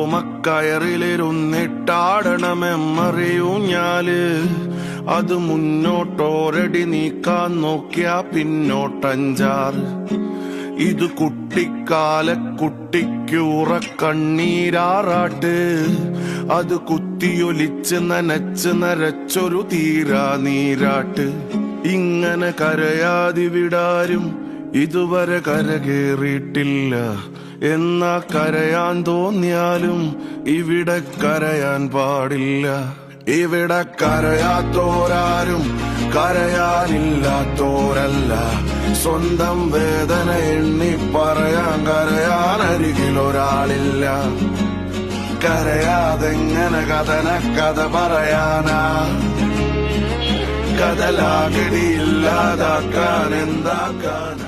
ഓമക്കയറിലിരുന്നിട്ടാടണമെന്നറിയൂഞ്ഞാല് അത് മുന്നോട്ടോരടി നീക്കാൻ നോക്കിയ പിന്നോട്ടഞ്ചാറ്. ഇത് കുട്ടിക്കാല കുട്ടിക്കൂറക്കണ്ണീരാറാട്ട്. അത് കുത്തിയൊലിച്ച് നനച്ച് നരച്ചൊരു തീരാ നീരാട്ട്. ഇങ്ങനെ കരയാതിവിടാരും ഇതുവരെ കരകേറിയിട്ടില്ല. എന്നാ കരയാൻ തോന്നിയാലും ഇവിടെ കരയാൻ പാടില്ല. ഇവിടെ കരയാത്തോരാരും കരയാനില്ലാത്തോരല്ല. സ്വന്തം വേദന എണ്ണി പറയാൻ കരയാനരികിലൊരാളില്ല. കരയാതെങ്ങനെ കഥ പറയാനാ? കഥലാകടിയില്ലാതാക്കാൻ എന്താക്കാനാ?